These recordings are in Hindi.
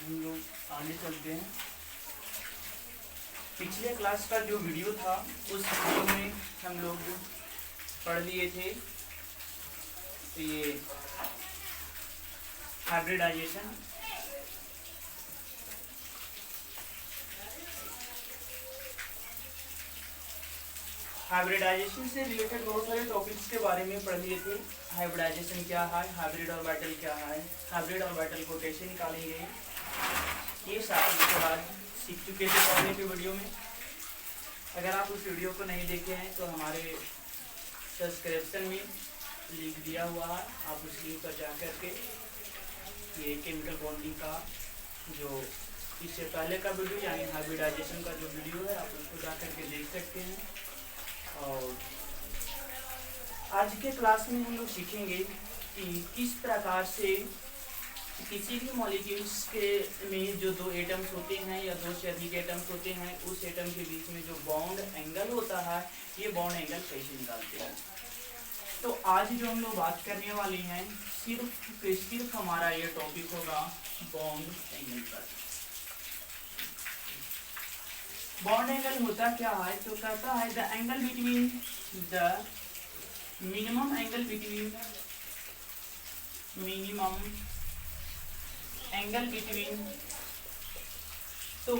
हम लोग आगे चलते हैं। पिछले क्लास का जो वीडियो था उस वीडियो में हम लोग पढ़ लिए थे तो ये हाइब्रिडाइजेशन। हाइब्रिडाइजेशन से रिलेटेड बहुत सारे टॉपिक्स के बारे में पढ़ लिए थे। हाइब्रिडाइजेशन क्या है, हाइब्रिड ऑर्बिटल क्या है, हाइब्रिड ऑर्बिटल को कैसे निकालेंगे, ये सारी के बाद सीख चुके थे पहले के वीडियो में। अगर आप उस वीडियो को नहीं देखे हैं तो हमारे सब्सक्रिप्शन में लिंक दिया हुआ है, आप उस लिंक पर जा कर के ये केमिकल बॉन्डिंग का जो इससे पहले का वीडियो यानी हाइब्रिडाइजेशन का जो वीडियो है आप उसको जा कर के देख सकते हैं। और आज के क्लास में हम लोग सीखेंगे कि किस प्रकार से किसी भी मॉलिक्यूल्स के में जो दो एटम्स होते हैं या दो से अधिक एटम्स होते हैं उस एटम के बीच में जो बॉन्ड एंगल होता है ये बॉन्ड एंगल कैसे निकालते हैं। तो आज जो हम लोग बात करने वाले हैं सिर्फ हमारा ये टॉपिक होगा बॉन्ड एंगल पर। बॉन्ड एंगल होता क्या है, तो कहता है the angle between the minimum angle between two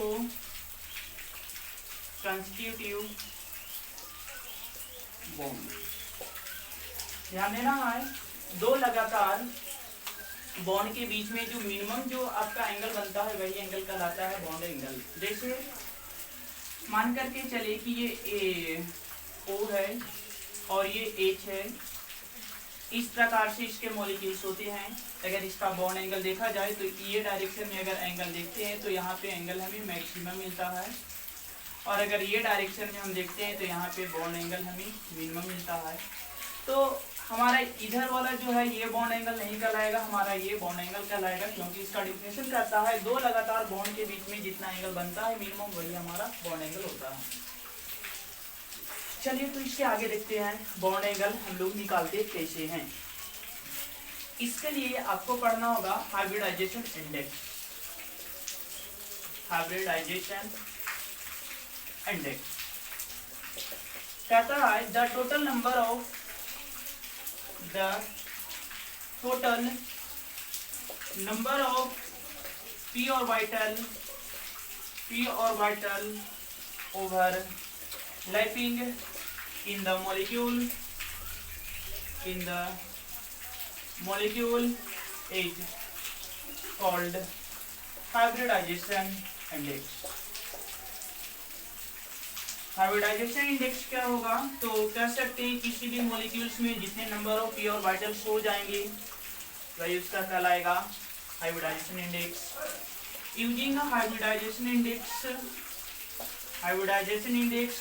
constitutive bond. ध्यान देना है, दो लगातार बॉन्ड के बीच में जो मिनिमम जो आपका एंगल बनता है वही एंगल कहलाता है बॉन्ड एंगल। जैसे मान करके चले कि ये O है और ये H है, इस प्रकार से इसके मॉलिक्यूल्स होते हैं। अगर इसका बॉन्ड एंगल देखा जाए तो ये डायरेक्शन में अगर एंगल देखते हैं तो यहाँ पे एंगल हमें मैक्सिमम मिलता है, और अगर ये डायरेक्शन में हम देखते हैं तो यहाँ पे बॉन्ड एंगल हमें मिनिमम मिलता है। तो हमारा इधर वाला जो है ये बॉन्ड एंगल नहीं कहलाएगा, हमारा ये बॉन्ड एंगल कहलाएगा, क्योंकि इसका डिफिनेशन कहता है दो लगातार बॉन्ड के बीच में जितना एंगल बनता है मिनिमम वही हमारा बॉन्ड एंगल होता है। चलिए तो इसके आगे देखते हैं बॉन्ड एंगल हम लोग निकालते कैसे हैं। इसके लिए आपको पढ़ना होगा हाइब्रिडाइजेशन इंडेक्स। हाइब्रिडाइजेशन इंडेक्स कहता है the total number of p orbital overlapping in the molecule is called hybridization index। Hybridization index क्या होगा, तो कह सकते हैं किसी भी मॉलिक्यूल्स में जितने नंबर ऑफ p ऑर्बिटल्स हो जाएंगे वही उसका कहलाएगा hybridization index. Using hybridization index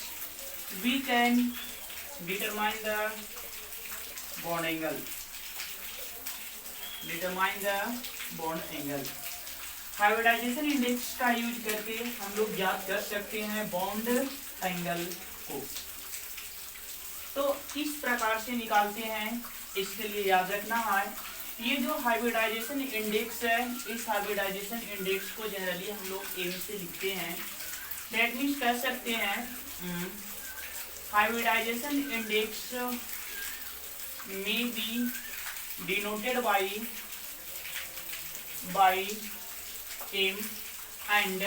we can determine the bond angle। Hybridization index का यूज करके हम लोग ज्ञात कर सकते हैं बॉन्ड एंगल को। तो किस प्रकार से निकालते हैं इसके लिए याद रखना है, ये जो हाइब्रिडाइजेशन इंडेक्स है इस हाइब्रिडाइजेशन इंडेक्स को जनरली हम लोग एम से लिखते हैं। दैट मीन्स कह सकते हैं hybridization index may be denoted by m and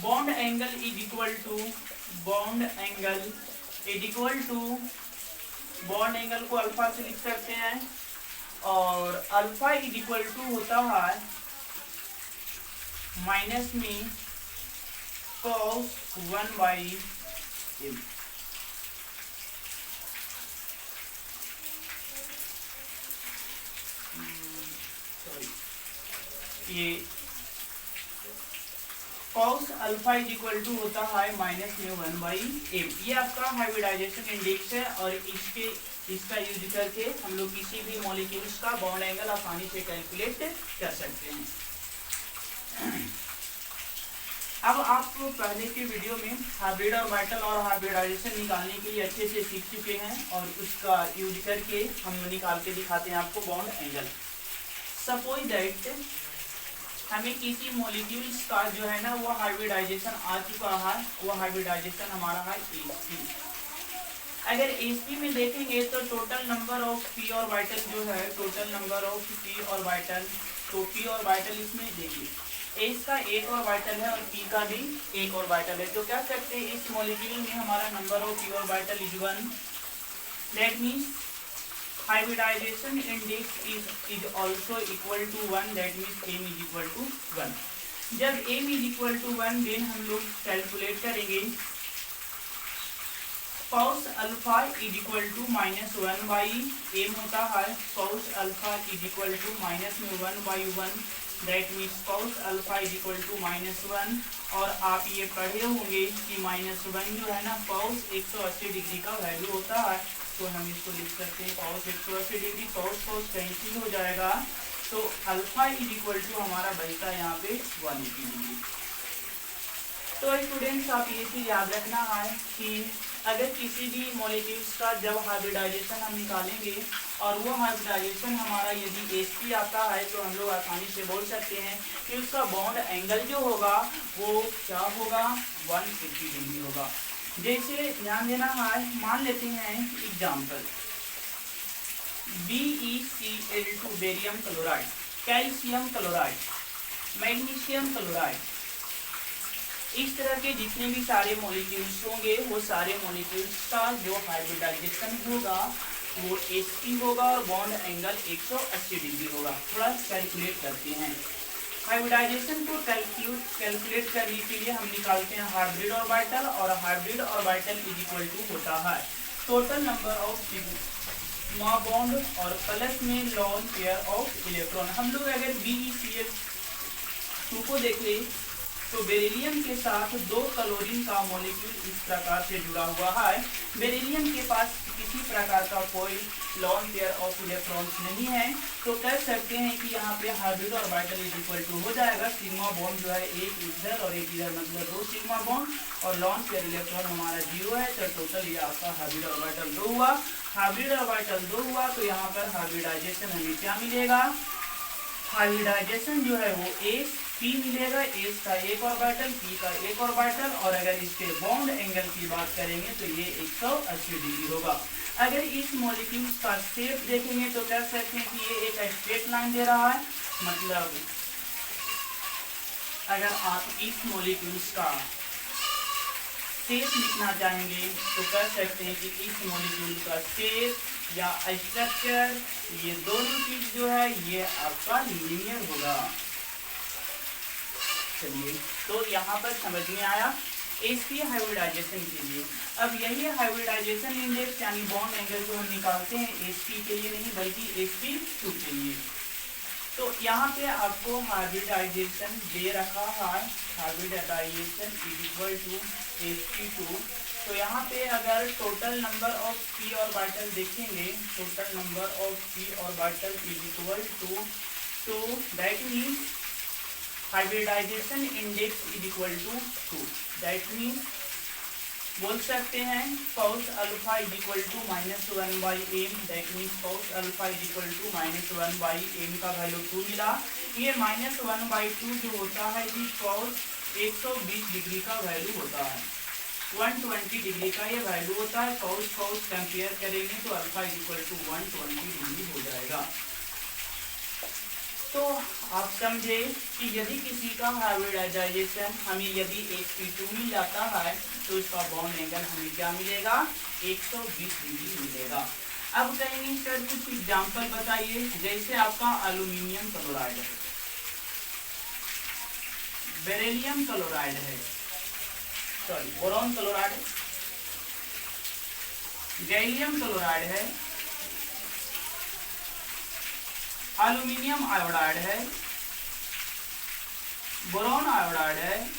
bond angle is equal to bond angle को अल्फा से लिख सकते हैं, और अल्फा इज इक्वल टू होता है माइनस में cos 1/m। ये cos alpha is equal to होता है माइनस में 1/m। ये आपका हाइब्रिडाइजेशन इंडेक्स है, और इसका यूज करके हम लोग किसी भी मॉलिक्यूल्स का बॉन्ड एंगल आसानी से कैलकुलेट कर सकते हैं। अब आप पहले के वीडियो में हाइब्रिड ऑर्बिटल और हाइब्रिडाइजेशन निकालने के लिए अच्छे से सीख चुके हैं, और उसका यूज करके हम निकाल के दिखाते हैं आपको बॉन्ड एंगल। सपोज दैट हमें किसी मॉलिक्यूल्स का जो है ना वो हाइब्रिडाइजेशन आ चुका है, वो हाइब्रिडाइजेशन हमारा है sp। अगर sp में देखेंगे तो total number of p orbital जो है, total number of p orbital, तो p ऑर्बिटल इसमें देखिए s का एक ऑर्बिटल है और p का भी एक ऑर्बिटल है, तो क्या सकते हैं इस मॉलिक्यूल में हमारा number of p orbital is 1। That means hybridization index is also equal to 1, that means m is equal to 1। जब m is equal to 1 then हम लोग कैलकुलेट करेंगे cos alpha is equal to minus 1 by m होता है, cos alpha is equal to minus में 1 by 1, that means cos alpha is equal to minus 1। और आप ये पढ़े होंगे कि माइनस 1 जो है ना cos 180 डिग्री का वैल्यू होता है, तो हम इसको लिख सकते हैं cos 180 डिग्री, cos कैंसिल हो जाएगा, तो अल्फा इज इक्वल टू हमारा बनता है यहाँ पे 180 डिग्री। तो स्टूडेंट्स आप ये चीज याद रखना है कि अगर किसी भी मॉलिक्यूल्स का जब हाइब्रिडाइजेशन हम निकालेंगे और वो हाइब्रिडाइजेशन हमारा यदि sp आता है तो हम लोग आसानी से बोल सकते हैं कि उसका बॉन्ड एंगल जो होगा वो क्या होगा, 180 डिग्री होगा। जैसे ध्यान देना है, मान लेते हैं example BeCl2 barium chloride, calcium chloride, magnesium chloride, इस तरह के जितने भी सारे मॉलिक्यूल्स होंगे वो सारे मॉलिक्यूल्स का जो हाइब्रिडाइजेशन होगा वो sp होगा और बॉन्ड एंगल 180 डिग्री होगा। थोड़ा कैलकुलेट करते हैं। हाइब्रिडाइजेशन को कैलकुलेट करने के लिए हम निकालते हैं हाइब्रिड ऑर्बिटल, और hybrid orbital is equal to होता है total number of sigma bond और प्लस में लोन पेयर ऑफ इलेक्ट्रॉन। हम लोग अगर BeCl2 को देखें तो बेरिलियम के साथ 2 क्लोरीन का मॉलिक्यूल इस प्रकार से जुड़ा हुआ है। बेरिलियम के पास किसी प्रकार का कोई लोन पेयर ऑफ इलेक्ट्रॉन्स नहीं है, तो कह सकते हैं कि यहाँ पे hybrid orbital is equal to हो जाएगा सिग्मा बॉन्ड जो है एक इधर और एक इधर, मतलब 2 सिग्मा बॉन्ड, और लोन पेयर इलेक्ट्रॉन हमारा 0 है, तो टोटल ये आपका हाइब्रिड ऑर्बिटल 2 हुआ। हाइब्रिड ऑर्बिटल 2 हुआ तो यहाँ पर हाइब्रिडाइजेशन हमें क्या मिलेगा, हाइब्रिडाइजेशन जो है वो sp मिलेगा, s का एक ऑर्बिटल, p का एक ऑर्बिटल, और अगर इसके बॉन्ड एंगल की बात करेंगे तो ये 180 डिग्री होगा। अगर इस मॉलिक्यूल्स का शेप देखेंगे तो कह सकते हैं कि ये एक स्ट्रेट लाइन दे रहा है, मतलब अगर आप इस मॉलिक्यूल्स का शेप लिखना चाहेंगे तो कह सकते हैं कि इस मॉलिक्यूल का शेप या स्ट्रक्चर, ये दोनों चीज जो है ये आपका लीनियर होगा। चलिए, तो यहाँ पर समझ में आया sp हाइब्रिडाइजेशन के लिए। अब यही हाइब्रिडाइजेशन इंडेक्स यानी बॉन्ड एंगल जो हम निकालते हैं sp के लिए नहीं बल्कि sp2 के लिए। तो यहाँ पे आपको हाइब्रिडाइजेशन दे रखा है, hybridisation is equal to sp2। तो यहाँ पे अगर total number of p orbital देखेंगे, total number of p orbital is equal to that means hybridization index is equal to 2। That means बोल सकते हैं cos alpha is equal to -1 by m, that means cos alpha is equal to -1 by m का वैल्यू 2 मिला। ये -1 बाई 2 जो होता है कि cos 120 डिग्री का वैल्यू होता है, 120 डिग्री का ये वैल्यू होता है। cos कंपेयर करेंगे तो alpha is equal to 120 degree हो जाएगा। तो आप समझे कि यदि किसी का हाइब्रिडाइजेशन हमें यदि sp2 मिल जाता है तो उसका बॉन्ड एंगल हमें क्या मिलेगा, 120 डिग्री मिलेगा। अब कहेंगे सर कुछ एग्जांपल बताइए, जैसे आपका एल्यूमिनियम क्लोराइड है, बेरिलियम क्लोराइड है, सॉरी बोरॉन क्लोराइड है, गैलियम क्लोराइड है, एल्यूमिनियम आयोडाइड है, बोरॉन आयोडाइड है,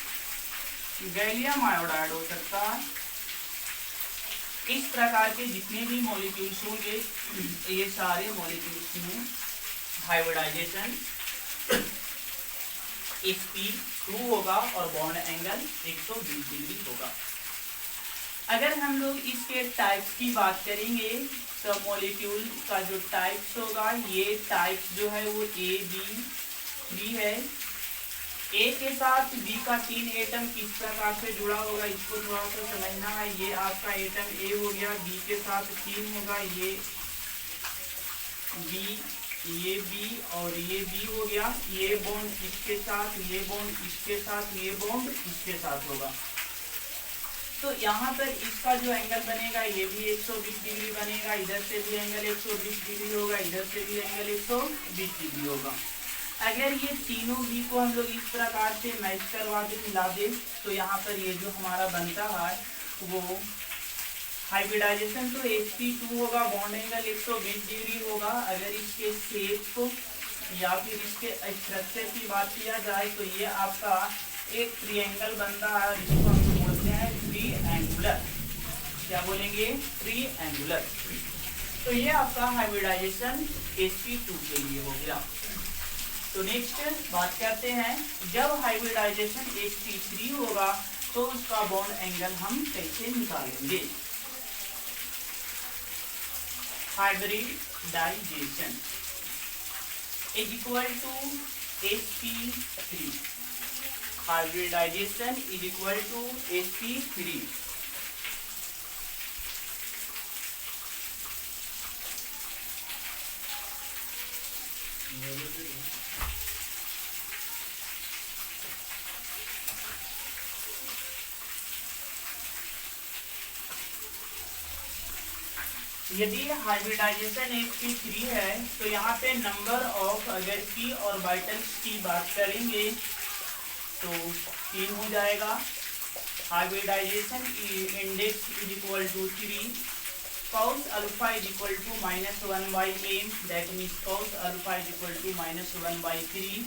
गैलियम आयोडाइड हो सकता है। इस प्रकार के जितने भी मॉलिक्यूल्स होंगे ये सारे मॉलिक्यूल्स में हाइब्रिडाइजेशन sp2 होगा और बॉन्ड एंगल 120 डिग्री होगा। अगर हम लोग इसके टाइप्स की बात करेंगे तो मॉलिक्यूल का जो टाइप्स होगा, ये टाइप्स जो है वो A B 3 है, ए के साथ बी का 3 एटम किस प्रकार से जुड़ा होगा, इसको थोड़ा सा समझना है। ये आपका एटम ए हो गया, बी के साथ 3 होगा, ये बी, ये बी और ये बी हो गया। ये बॉन्ड इसके साथ, ये बॉन्ड इसके साथ, ये बॉन्ड इसके साथ होगा। तो यहाँ पर इसका जो एंगल बनेगा ये भी 120 डिग्री बनेगा, इधर से भी एंगल 120 डिग्री होगा, इधर से भी एंगल 120 डिग्री होगा। अगर ये तीनों भी को हम लोग इस प्रकार से मैच करवा दे, मिला दे, तो यहाँ पर ये जो हमारा बनता है वो हाइब्रिडाइजेशन तो sp2 होगा, बॉन्ड एंगल 120 डिग्री होगा। अगर इसके शेप को या फिर इसके स्ट्रक्चर की बात किया जाए तो ये आपका एक ट्रायंगल बनता है, जिसको हम लोग बोलते हैं ट्रायंगुलर। क्या बोलेंगे? ट्रायंगुलर। तो ये आपका हाइब्रिडाइजेशन sp2 के लिए हो गया। तो नेक्स्ट बात करते हैं, जब हाइब्रिडाइजेशन sp3 होगा तो उसका बॉन्ड एंगल हम कैसे निकालेंगे। Hybridization is equal to sp3। Hybridization is equal to sp3। यदि हाइब्रिडाइजेशन sp3 है तो यहाँ पे नंबर ऑफ, अगर p ऑर्बिटल्स की बात करेंगे तो 3 हो जाएगा। Hybridization index is equal to 3, cos alpha is equal to -1/m, that means cos alpha is equal to -1/3।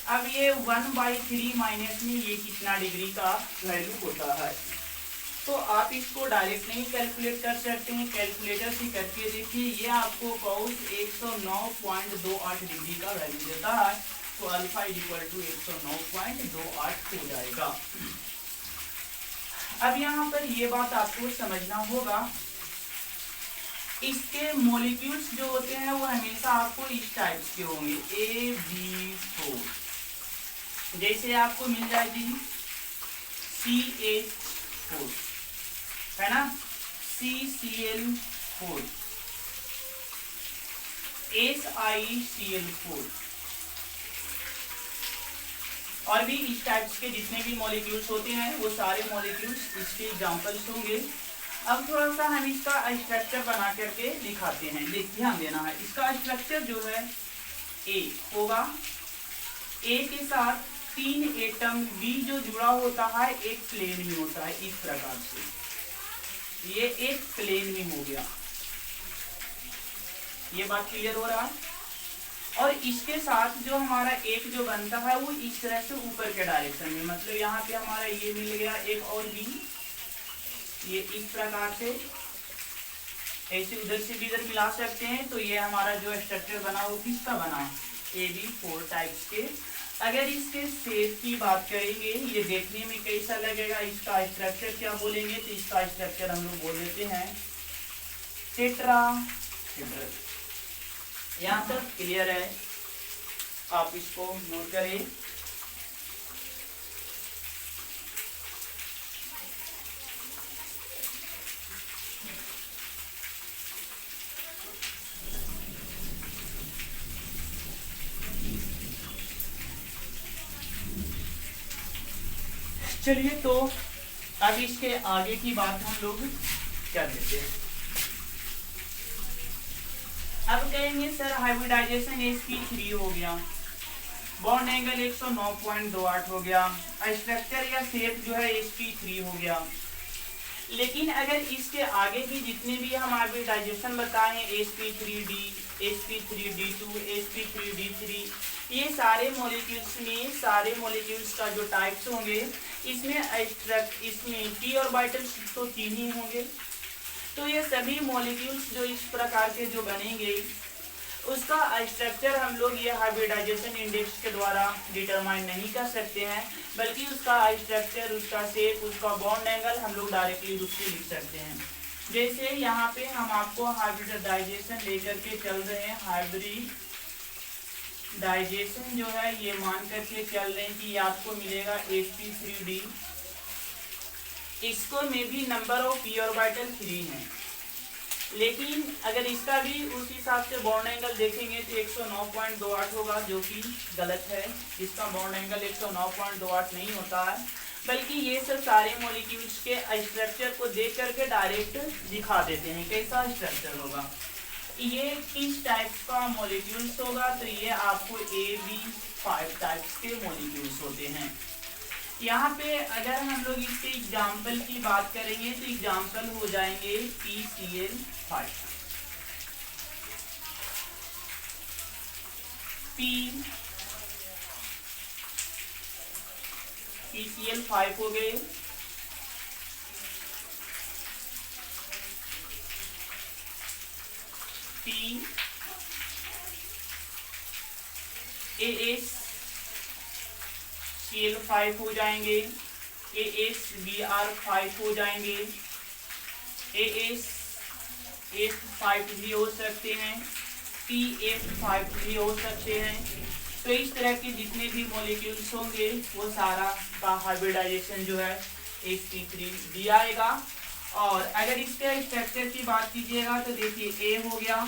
अब ये 1/3 माइनस में ये कितना डिग्री का वैल्यू होता है, तो आप इसको डायरेक्ट नहीं कैलकुलेट कर सकते हैं, कैलकुलेटर से करके देखिए। ये आपको cos 109.28 डिग्री का वैल्यू देता है, तो अल्फा इज इक्वल टू 109.28 हो जाएगा। अब यहाँ पर ये बात आपको समझना होगा, इसके मॉलिक्यूल्स जो होते हैं वो हमेशा आपको इस टाइप के होंगे, AB4। जैसे आपको मिल जाएगी CH4, है ना, CCl4, SiCl4, और भी इस टाइप्स के जितने भी मॉलिक्यूल्स होते हैं वो सारे मॉलिक्यूल्स इसके एग्जांपल्स होंगे। अब थोड़ा सा हम इसका स्ट्रक्चर बना करके दिखाते हैं, ध्यान देना है। इसका स्ट्रक्चर जो है A होगा, A के साथ 3 एटम, B जो जुड़ा होता है एक प्लेन में होता है, इस प्रकार से ये एक प्लेन में हो गया। ये बात क्लियर हो रहा है। और इसके साथ जो हमारा एक जो बनता है वो इस तरह से ऊपर के डायरेक्शन में, मतलब यहाँ पे हमारा ये मिल गया एक और B, ये इस प्रकार से ऐसे उधर से भी इधर मिला सकते हैं। तो ये हमारा जो स्ट्रक्चर बना वो किसका बना, AB4 टाइप्स के। अगर इसके शेप की बात करेंगे, ये देखने में कैसा लगेगा, इसका स्ट्रक्चर क्या बोलेंगे, तो इसका स्ट्रक्चर हम लोग बोल देते हैं टेट्राहेड्रल। यहाँ तक क्लियर है, आप इसको नोट करें। चलिए, तो अब इसके आगे की बात हम लोग कर देते हैं। अब कहेंगे सर हाइब्रिडाइजेशन sp3 हो गया, बॉन्ड एंगल 109.28 हो गया, स्ट्रक्चर या शेप जो है sp3 हो गया। लेकिन अगर इसके आगे की जितने भी हम हाइब्रिडाइजेशन बताएं, sp3d, sp3d2, sp3d3, ये सारे मॉलिक्यूल्स में, सारे मॉलिक्यूल्स का जो टाइप्स होंगे, इसमें p ऑर्बिटल्स तो 3 ही होंगे। तो ये सभी मॉलिक्यूल्स जो इस प्रकार के जो बनेंगे, उसका स्ट्रक्चर हम लोग ये हाइब्रिडाइजेशन इंडेक्स के द्वारा डिटरमाइन नहीं कर सकते हैं, बल्कि उसका स्ट्रक्चर, उसका शेप, उसका बॉन्ड एंगल हम लोग डायरेक्टली रूप से लिख सकते हैं। जैसे यहाँ पे हम आपको हाइब्रिडाइजेशन लेकर के चल रहे हैं, हाइब्रिडाइजेशन जो है ये मान करके चल रहे हैं कि ये आपको मिलेगा sp3d। इसको में भी नंबर ऑफ p ऑर्बिटल 3 है, लेकिन अगर इसका भी उस हिसाब से बॉन्ड एंगल देखेंगे तो 109.28 होगा, जो कि गलत है। इसका बॉन्ड एंगल 109.28 नहीं होता है, बल्कि ये सब सारे मॉलिक्यूल्स के स्ट्रक्चर को देख करके डायरेक्ट दिखा देते हैं कैसा स्ट्रक्चर होगा, ये किस टाइप का मॉलिक्यूल्स होगा। तो ये आपको AB5 टाइप्स के मॉलिक्यूल्स होते हैं। यहाँ पे अगर हम लोग इसके एग्जाम्पल की बात करेंगे तो एग्जाम्पल हो जाएंगे PCl5, PCl5 हो गए, AsCl5 हो जाएंगे, AsBr5 हो जाएंगे, AsF5 भी हो सकते हैं, PF5 भी हो सकते हैं। तो इस तरह के जितने भी मॉलिक्यूल्स होंगे वो सारा का हाइब्रिडाइजेशन जो है sp3d आएगा। और अगर इसके स्ट्रक्चर की बात कीजिएगा तो देखिए A हो गया,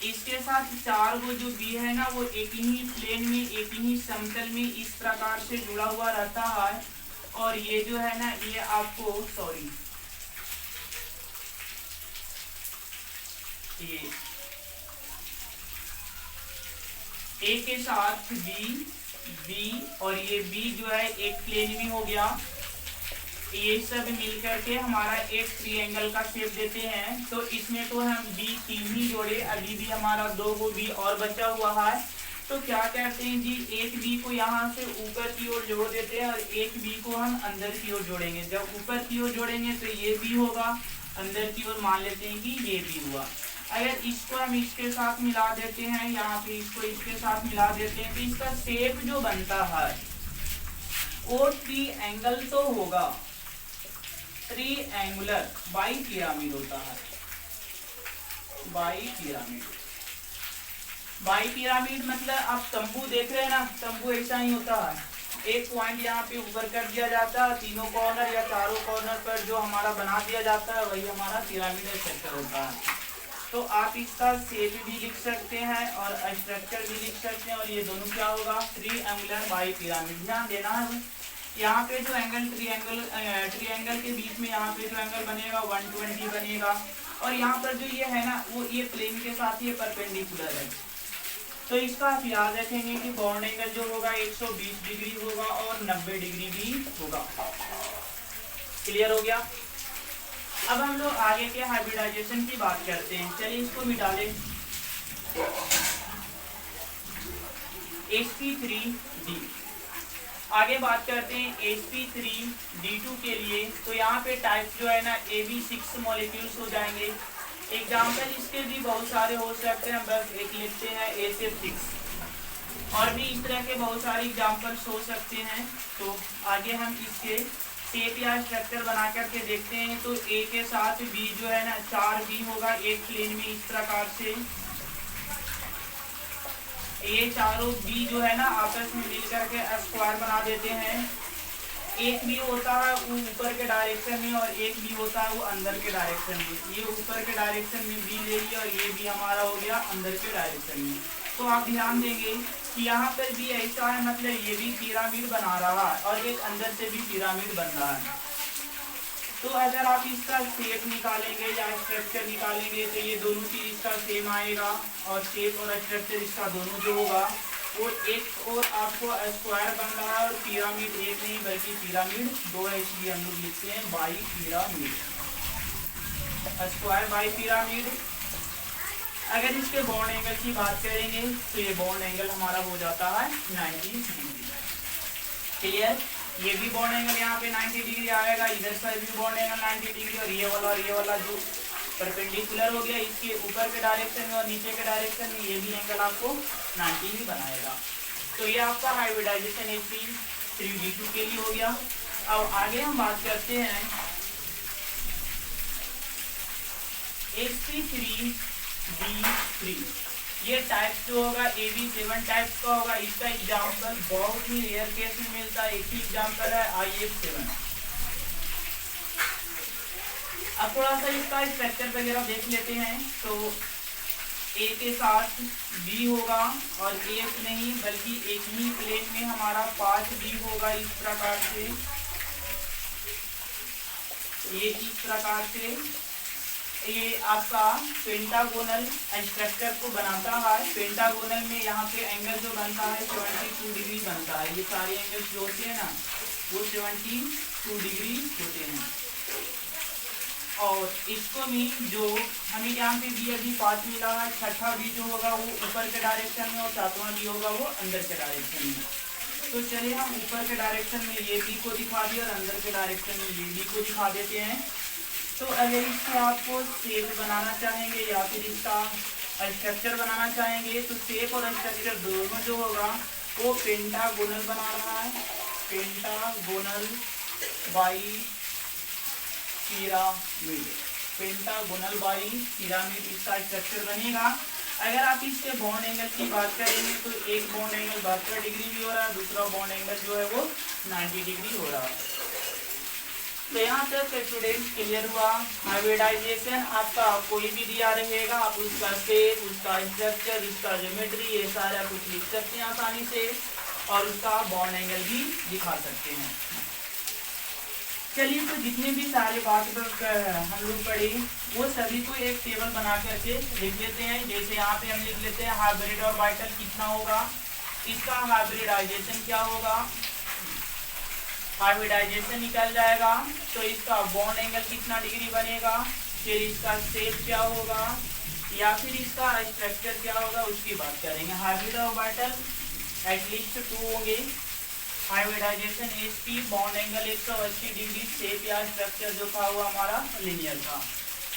इसके साथ 4 गो जो बी है ना वो एक ही प्लेन में, एक ही समतल में इस प्रकार से जुड़ा हुआ रहता है। और ये जो है ना ये आपको ये ए के साथ बी और ये बी जो है एक प्लेन में हो गया, ये सब मिलकर के हमारा एक ट्रायंगल का शेप देते हैं। तो इसमें तो हम बी 3 ही जोड़े, अभी भी हमारा 2 गो बी और बचा हुआ है। तो क्या कहते हैं जी, एक बी को यहाँ से ऊपर की ओर जोड़ देते हैं और एक बी को हम अंदर की ओर जोड़ेंगे। जब ऊपर की ओर जोड़ेंगे तो ये बी होगा, अंदर की ओर मान लेते हैं कि ये बी हुआ। अगर इसको हम इसके साथ मिला देते हैं, यहाँ पे इसको इसके साथ मिला देते हैं, तो इसका शेप जो बनता है वो ट्रायंगल तो होगा, ट्रायंगुलर बाई पिरामिड होता है। बाई पिरामिड मतलब आप तंबू देख रहे हैं ना, तंबू ऐसा ही होता है। एक पॉइंट यहाँ पे ऊपर कर दिया जाता है, तीनों कॉर्नर या चारों कॉर्नर पर जो हमारा बना दिया जाता है वही हमारा पिरामिड स्ट्रक्चर होता है। तो आप इसका शेप भी लिख सकते हैं और स्ट्रक्चर भी लिख सकते हैं। और ये दोनों क्या होगा, ट्रायंगुलर बाई पिरामिड। ध्यान देना है यहाँ पे जो एंगल ट्रायंगल के बीच में यहाँ पे जो एंगल बनेगा 120 बनेगा, और यहाँ पर जो ये है ना वो ये प्लेन के साथ ये परपेंडिकुलर है। तो इसका आप याद रखेंगे कि बॉन्ड एंगल जो होगा 120 डिग्री होगा और 90 डिग्री भी होगा। क्लियर हो गया। अब हम लोग आगे के हाइब्रिडाइजेशन की बात करते हैं। चलिए इसको मिटा लें। sp3d आगे बात करते हैं sp3d2 के लिए। तो यहाँ पे टाइप जो है ना AB6 मॉलिक्यूल्स हो जाएंगे। एग्जाम्पल इसके भी बहुत सारे हो सकते हैं, बस एक लिखते हैं SF6। और भी इस तरह के बहुत सारे एग्जाम्पल्स हो सकते हैं। तो आगे हम इसके शेप या स्ट्रक्चर बना करके देखते हैं। तो A के साथ B जो है ना 4 B होगा एक प्लेन में इस प्रकार से। ये चारों बी जो है ना आपस में मिल करके स्क्वायर बना देते हैं। एक बी होता है वो ऊपर के डायरेक्शन में और एक बी होता है वो अंदर के डायरेक्शन में। ये ऊपर के डायरेक्शन में बी ले लिया और ये भी हमारा हो गया अंदर के डायरेक्शन में। तो आप ध्यान देंगे कि यहाँ पर भी ऐसा है, मतलब ये भी पिरामिड बना रहा है और एक अंदर से भी पिरामिड बन रहा है। तो अगर आप इसका शेप निकालेंगे या स्ट्रक्चर निकालेंगे तो ये दोनों चीज इसका सेम आएगा, और शेप और स्ट्रक्चर इसका दोनों जो होगा वो एक और आपको स्क्वायर बन रहा है। और पिरामिड एक नहीं बल्कि पिरामिड 2 है, इसलिए हम लोग लिखते हैं by pyramid, square by pyramid. अगर इसके बॉन्ड एंगल की बात करेंगे तो ये बॉन्ड एंगल हमारा हो जाता है 90 डिग्री। क्लियर। ये भी बॉन्ड एंगल यहाँ पे 90 डिग्री आएगा, इधर से भी बॉन्ड एंगल 90 डिग्री, और ये वाला जो परपेंडिकुलर हो गया इसके ऊपर के डायरेक्शन में और नीचे के डायरेक्शन में, ये भी एंगल आपको 90 ही बनाएगा। तो ये आपका हाइब्रिडाइजेशन sp3d2 के लिए हो गया। अब आगे हम बात करते हैं sp3d3। ये टाइप जो होगा AB7 टाइप का होगा। इसका एग्जाम्पल बहुत ही रेयर केस में मिलता है, एक ही एग्जाम्पल है IF7। अब थोड़ा सा इसका स्ट्रक्चर वगैरह देख लेते हैं। तो A के साथ B होगा और एक नहीं बल्कि एक ही प्लेन में हमारा 5B होगा इस प्रकार से। ये इस प्रकार से ये आपका पेंटागोनल स्ट्रक्चर को बनाता है। पेंटागोनल में यहाँ पे एंगल जो बनता है 72 डिग्री बनता है। ये सारे एंगल्स जो होते हैं ना वो 72 डिग्री होते हैं। और इसको भी जो हमें यहाँ पे भी अभी 5 मिला है, छठा भी जो होगा वो ऊपर के डायरेक्शन में और सातवां भी होगा वो अंदर के डायरेक्शन में। तो चलिए हम ऊपर के डायरेक्शन में ये बी को दिखा दिया और अंदर के डायरेक्शन में ये बी को दिखा देते हैं। तो अगर इसको आपको शेप बनाना चाहेंगे या फिर इसका स्ट्रक्चर बनाना चाहेंगे तो शेप और स्ट्रक्चर दोनों जो होगा वो पेंटागोनल बना रहा है। Pentagonal by pyramid, pentagonal by pyramid इसका स्ट्रक्चर बनेगा। अगर आप इसके बॉन्ड एंगल की बात करेंगे तो एक बॉन्ड एंगल 72 डिग्री भी हो रहा है, दूसरा बॉन्ड एंगल जो है वो 90 डिग्री हो रहा है। तो यहाँ तक स्टूडेंट क्लियर हुआ। हाइब्रिडाइजेशन आपका कोई भी दिया रहेगा, आप उसका शेप, उसका स्ट्रक्चर, उसका ज्योमेट्री ये सारा कुछ लिख सकते हैं आसानी से और उसका बॉन्ड एंगल भी दिखा सकते हैं। चलिए तो जितने भी सारे बात हम लोग पढ़े वो सभी को एक टेबल बना करके लिख लेते हैं। जैसे यहाँ पे हम लिख लेते हैं हाइब्रिड ऑर्बिटल कितना होगा, इसका हाइब्रिडाइजेशन क्या होगा, हाइब्रिडाइजेशन निकल जाएगा तो इसका बॉन्ड एंगल कितना डिग्री बनेगा, फिर इसका शेप क्या होगा या फिर इसका स्ट्रक्चर क्या होगा उसकी बात करेंगे। हाइब्रिड ऑर्बिटल एटलीस्ट 2 होंगे। Hybridization HP, bond angle 180 degree, shape या स्ट्रक्चर जो था वो हमारा लिनियर था।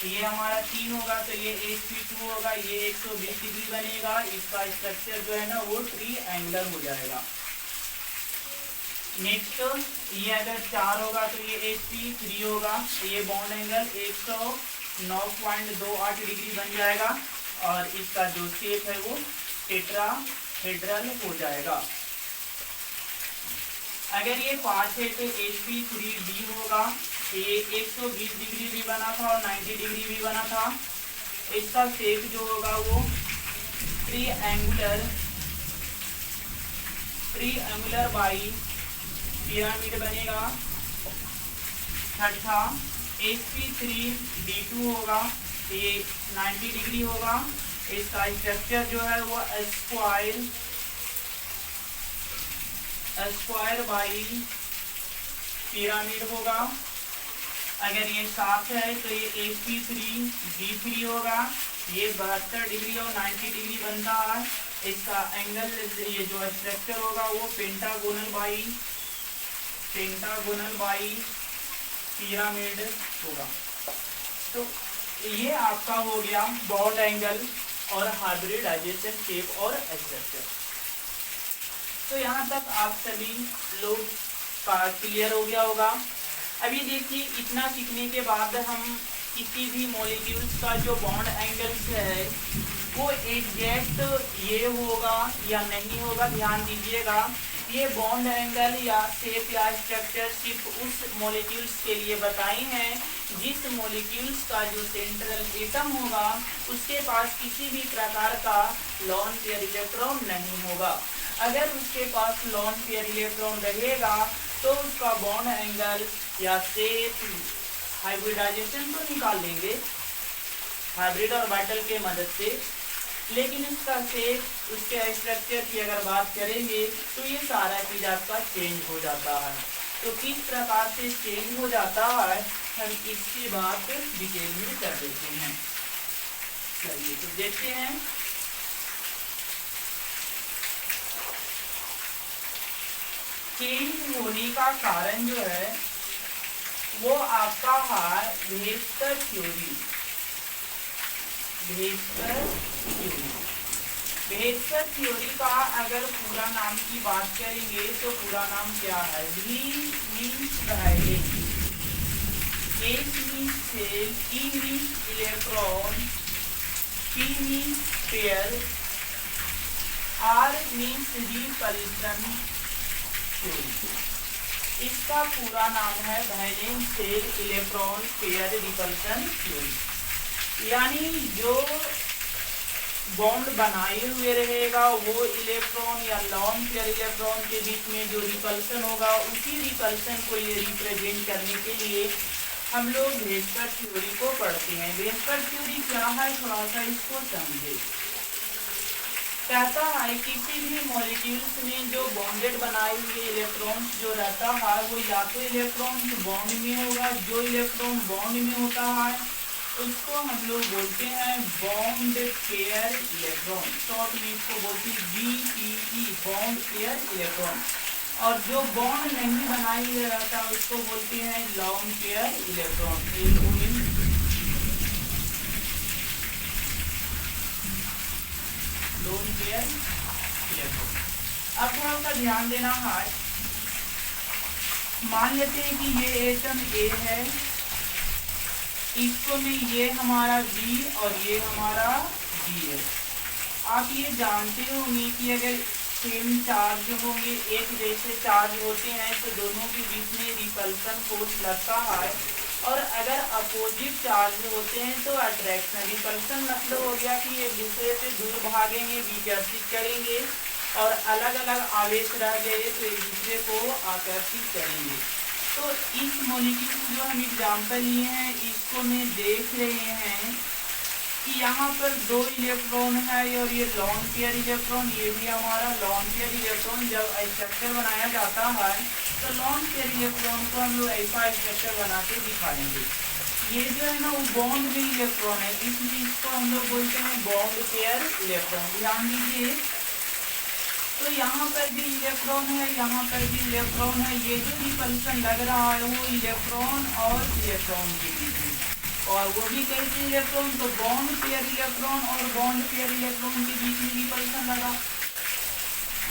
तो ये हमारा 3 होगा तो ये HP2 होगा, ये 120 डिग्री बनेगा। इसका स्ट्रक्चर जो है ना वो ट्रायंगुलर हो जाएगा। नेक्स्ट ये अगर 4 होगा तो ये HP3 होगा, तो ये बॉन्ड एंगल 109.28 डिग्री बन जाएगा और इसका जो शेप है वो टेट्राहेड्रल हो जाएगा। अगर ये 5 है तो HP3D होगा, तो ये 120 डिग्री भी बना था और 90 डिग्री भी बना था। इसका शेप जो होगा वो ट्रायंगुलर बाई पिरामिड बनेगा। छठा HP3D2 होगा, तो ये 90 डिग्री होगा। इसका स्ट्रक्चर जो है वो स्क्वायर बाई पिरामिड होगा। अगर ये 7 है तो ये HP3D3 होगा, ये 72 डिग्री और 90 डिग्री बनता है। इसका एंगल ये जो स्ट्रक्चर होगा वो पेंटागोनल बाई पिरामिड होगा। तो ये आपका हो गया बॉन्ड एंगल और हाइब्रिडाइजेशन, शेप और स्ट्रक्चर। तो यहाँ तक आप सभी लोग का क्लियर हो गया होगा। अभी देखिए इतना सीखने के बाद हम किसी भी मॉलिक्यूल्स का जो बॉन्ड एंगल्स है वो एग्जैक्ट ये होगा या नहीं होगा, ध्यान दीजिएगा। ये बॉन्ड एंगल या शेप या स्ट्रक्चर सिर्फ उस मॉलिक्यूल्स के लिए बताई हैं जिस मॉलिक्यूल्स का जो सेंट्रल एटम होगा उसके पास किसी भी प्रकार का लॉन पेयर इलेक्ट्रॉन नहीं होगा। अगर उसके पास लॉन पेयर इलेक्ट्रॉन रहेगा तो उसका बॉन्ड एंगल या शेप हाइब्रिडाइजेशन तो निकाल लेंगे हाइब्रिड ऑर्बिटल के मदद से, लेकिन उसका शेप, उसके स्ट्रक्चर की अगर बात करेंगे तो ये सारा चीज आपका चेंज हो जाता है। तो किस प्रकार से चेंज हो जाता है हम इसकी बात डिटेल में कर देते हैं। चलिए तो देखते हैं। चेंज होने का कारण जो है वो आपका है वेस्टर थ्योरी। वेस्टर थ्योरी का अगर पूरा नाम की बात करेंगे तो पूरा नाम क्या है? V means valence, S means cell, E means electron, P means pair, R means repulsion theory. इसका पूरा नाम है valence shell electron pair repulsion theory. यानी जो बॉन्ड बनाए हुए रहेगा वो इलेक्ट्रॉन या लॉन पेयर इलेक्ट्रॉन के बीच में जो रिपल्शन होगा, उसी रिपल्शन को ये रिप्रेजेंट करने के लिए हम लोग वेस्टर थ्योरी को पढ़ते हैं। वेस्टर थ्योरी क्या है, थोड़ा सा इसको समझे। कहता है किसी भी मॉलिक्यूल्स में जो बॉन्डेड बनाए हुए इलेक्ट्रॉन्स जो रहता है वो या तो इलेक्ट्रॉन बॉन्ड में होगा, जो इलेक्ट्रॉन बॉन्ड में होता है उसको हम लोग बोलते हैं बॉन्ड पेयर इलेक्ट्रॉन, शॉर्ट में इसको बोलते हैं BPE, बॉन्ड पेयर इलेक्ट्रॉन। और जो बॉन्ड नहीं बनाए हुए रहता उसको बोलते हैं lone pair electron, lone pair electron. अब थोड़ा सा ध्यान देना है, मान लेते हैं कि ये एटम A है, इसको में ये हमारा B और ये हमारा D है। आप ये जानते होंगे कि अगर सेम चार्ज होंगे, एक जैसे चार्ज होते हैं तो दोनों के बीच में रिपल्सन फोर्स लगता है, और अगर अपोजिट चार्ज होते हैं तो अट्रैक्शन। रिपल्सन मतलब हो गया कि एक दूसरे से दूर भागेंगे, विकर्षित करेंगे, और अलग अलग आवेश रह गए तो एक दूसरे को आकर्षित करेंगे। तो इस मॉलिक्यूल जो हम एग्जाम्पल लिए हैं इसको में देख रहे हैं कि यहाँ पर 2 इलेक्ट्रॉन है और ये लॉन पेयर इलेक्ट्रॉन, ये भी हमारा लॉन पेयर इलेक्ट्रॉन। जब स्ट्रक्चर बनाया जाता है तो लॉन पेयर इलेक्ट्रॉन को हम लोग ऐसा स्ट्रक्चर बना के दिखाएंगे। ये जो है ना वो बॉन्ड में इलेक्ट्रॉन है, इसलिए इसको हम लोग बोलते हैं बॉन्ड पेयर इलेक्ट्रॉन। ध्यान दीजिए, तो यहाँ पर भी इलेक्ट्रॉन है, यहाँ पर भी इलेक्ट्रॉन है। ये जो रिपल्सन लग रहा है वो इलेक्ट्रॉन और इलेक्ट्रॉन के बीच में, और वो भी कैसे इलेक्ट्रॉन, तो बॉन्ड पेयर इलेक्ट्रॉन और बॉन्ड पेयर इलेक्ट्रॉन के बीच में रिपल्सन लगा।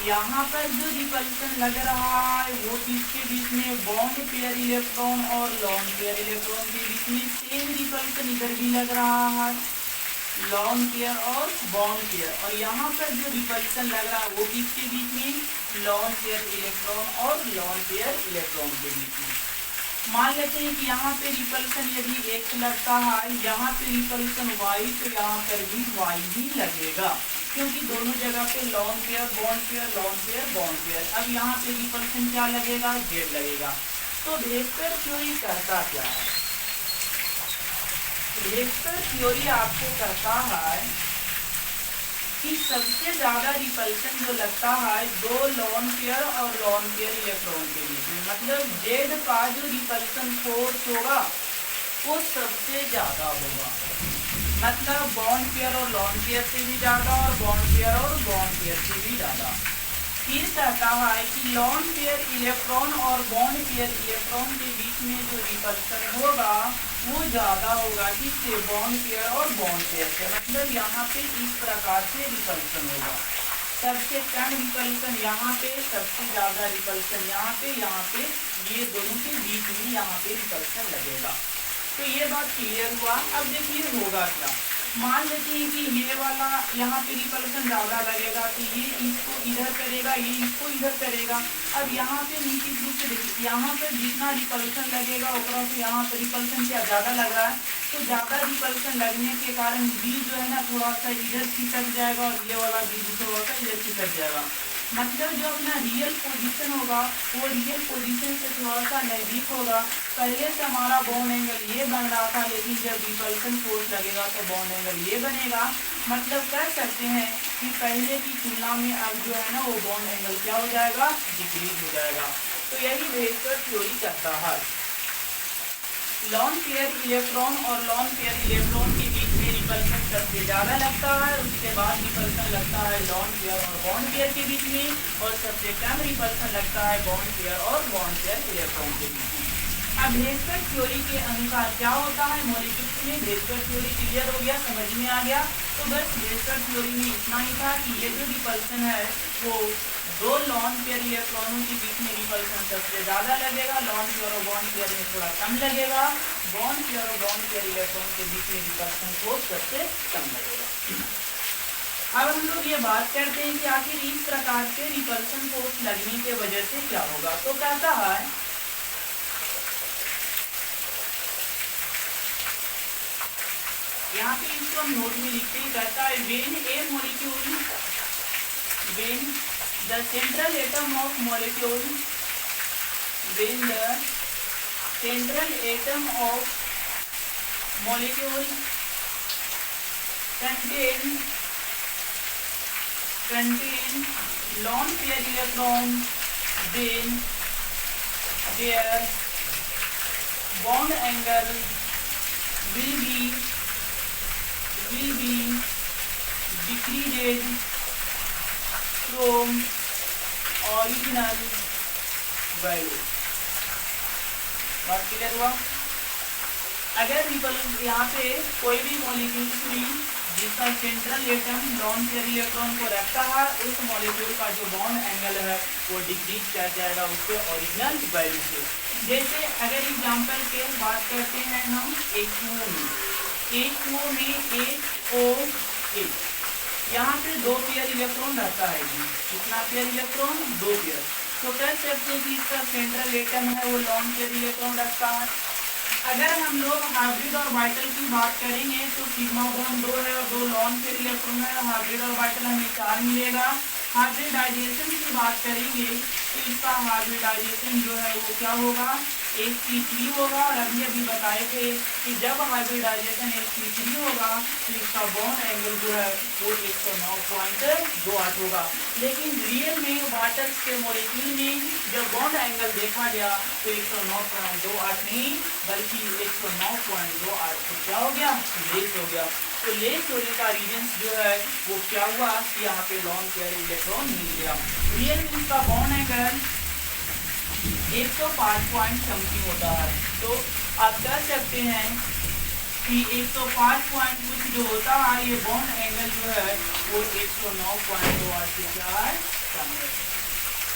यहाँ पर जो रिपल्सन लग रहा है वो किसके बीच में, बॉन्ड पेयर इलेक्ट्रॉन और लॉन पेयर इलेक्ट्रॉन के बीच में। सेम रिपल्सन इधर भी लग रहा है, लॉन पेयर और बॉन्ड पेयर। और यहाँ पर जो रिपल्सन लग रहा है वो किसके बीच में, लॉन पेयर इलेक्ट्रॉन और लॉन पेयर इलेक्ट्रॉन के बीच में। मान लेते हैं कि यहाँ पे रिपल्सन यदि X लगता है, यहाँ पे रिपल्सन Y, तो यहाँ पर भी Y ही लगेगा, क्योंकि दोनों जगह पे lone pair bond pair, lone pair bond pair. अब यहाँ पे रिपल्सन क्या लगेगा, Z लगेगा। तो वेक्टर थ्योरी कहता क्या है, वेक्टर थ्योरी आपको कहता है कि सबसे ज्यादा रिपल्सन जो लगता है 2 लॉन पेयर और लॉन पेयर इलेक्ट्रॉन के बीच में, मतलब Z का जो रिपल्सन फोर्स होगा वो सबसे ज्यादा होगा, मतलब बॉन्ड पेयर और लॉन पेयर से भी ज्यादा और बॉन्ड पेयर और बॉन्ड पेयर से भी ज्यादा। फिर कहता है कि लॉन पेयर इलेक्ट्रॉन और बॉन्ड पेयर इलेक्ट्रॉन के बीच में जो रिपल्सन होगा वो ज्यादा होगा किससे, बॉन्ड पेयर और बॉन्ड पेयर से। मतलब यहाँ पे इस प्रकार से रिपल्सन होगा, सबसे कम रिपल्सन यहाँ पे, सबसे ज्यादा रिपल्सन यहाँ पे, ये दोनों के बीच में यहाँ पे रिपल्सन लगेगा। तो ये बात क्लियर हुआ। अब देखिए होगा क्या, मान लेते हैं कि ये वाला यहाँ पे रिपल्सन ज्यादा लगेगा तो ये इसको इधर करेगा, ये इसको इधर करेगा। अब यहाँ पे निश्चित रूप से देखिए यहाँ पर जितना रिपल्सन लगेगा ऊपर से यहाँ पर रिपल्सन क्या ज्यादा लग रहा है, तो ज्यादा रिपल्सन लगने के कारण बी जो है ना थोड़ा सा इधर खिसक जाएगा और ये वाला बी थोड़ा सा इधर खिसक जाएगा। मतलब जो अपना रियल पोजीशन होगा वो रियल पोजीशन से थोड़ा सा नजदीक होगा। पहले से हमारा बॉन्ड एंगल ये बन रहा था, लेकिन जब रिपल्सन फोर्स लगेगा तो बॉन्ड एंगल ये बनेगा। मतलब कह सकते हैं कि पहले की तुलना में अब जो है ना वो बॉन्ड एंगल क्या हो जाएगा, डिक्रीज हो जाएगा। तो यही वेक्टर थ्योरी कहता है। लॉन पेयर इलेक्ट्रॉन और लॉन पेयर इलेक्ट्रॉन के बीच में रिपल्सन सबसे ज्यादा लगता है, उसके बाद रिपल्सन लगता है लॉन पेयर और बॉन्ड पेयर के बीच में, और सबसे कम रिपल्सन लगता है बॉन्ड पेयर और बॉन्ड पेयर इलेक्ट्रॉन के बीच में। अब वेक्टर थ्योरी के अनुसार क्या होता है मॉलिक्यूल्स में, वेक्टर थ्योरी क्लियर हो गया, समझ में आ गया। तो बस वेक्टर थ्योरी में इतना ही था कि ये जो रिपल्सन है वो 2 लॉन पेयर इलेक्ट्रॉनों के बीच में रिपल्सन सबसे ज्यादा लगेगा, लॉन पेयर और बॉन्ड पेयर में थोड़ा कम लगेगा, बॉन्ड पेयर और बॉन्ड पेयर इलेक्ट्रॉन के बीच में रिपल्सन फोर्स सबसे कम लगेगा। अब हम लोग ये बात करते हैं कि आखिर इस प्रकार से रिपल्सन फोर्स लगने के वजह से क्या होगा। तो कहता है यहाँ पे इसको हम नोट में लिखते हैं, कहता है when A molecule, when the central atom of molecule, when the central atom of molecule contain lone pair electron, then their bond angle will be decreased from original value। बात क्लियर हुआ। अगर यहाँ पे कोई भी मॉलिक्यूल फ्री जिसका central atom lone pair electron को रखता है, उस मॉलिक्यूल का जो बॉन्ड एंगल है वो डिक्रीज कर जाएगा उसके ओरिजिनल वैल्यू से। जैसे अगर एग्जांपल के बात करते हैं हम H2O में, H2O में HOA, यहाँ पे 2 पेयर इलेक्ट्रॉन रहता है। कितना पेयर इलेक्ट्रॉन? 2 पेयर। तो कह सकते हैं कि इसका सेंट्रल एटम है वो लॉन पेयर इलेक्ट्रॉन रखता है। अगर हम लोग हाइब्रिड और वाइटल की बात करेंगे तो सिग्मा बॉन्ड 2 है और 2 लॉन पेयर इलेक्ट्रॉन है, हाइब्रिड और वाइटल हमें 4 मिलेगा। हाइब्रिडाइजेशन की बात करेंगे तो इसका हाइब्रिडाइजेशन जो है वो क्या होगा? sp3 होगा। और अभी बताए थे कि जब हाइब्रिडाइजेशन sp3 होगा तो इसका बॉन्ड एंगल जो है वो 109.28 होगा। लेकिन रियल में वाटर्स के मॉलिक्यूल में जब बॉन्ड एंगल देखा गया तो 109.28 नहीं बल्कि 109.28 तो क्या हो गया? लेस हो गया। तो लेस होने का रीजन जो है वो क्या हुआ कि यहाँ पे लॉन पेयर इलेक्ट्रॉन मिल गया। रियल में इसका बॉन्ड एंगल 105 समथिंग होता है। तो आप कह सकते हैं कि 105 पॉइंट कुछ जो होता है, ये बॉन्ड एंगल जो है वो 109.28 से क्या है? कम है।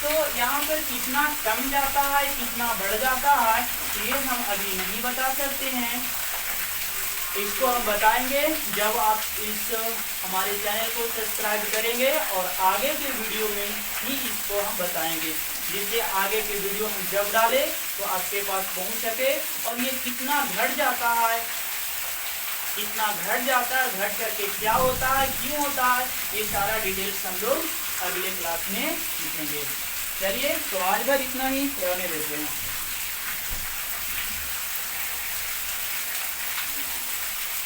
तो यहाँ पर कितना कम जाता है, कितना बढ़ जाता है, ये हम अभी नहीं बता सकते हैं। इसको हम बताएंगे जब आप इस हमारे चैनल को सब्सक्राइब करेंगे और आगे के वीडियो में ही इसको हम बताएंगे, जिससे आगे के वीडियो हम जब डालें तो आपके पास पहुंच सके। और ये कितना घट जाता है, कितना घट जाता है, घट करके क्या होता है, क्यों होता है, ये सारा डिटेल्स हम लोग अगले क्लास में सीखेंगे। चलिए, तो आज भर इतना ही रहने देते हैं।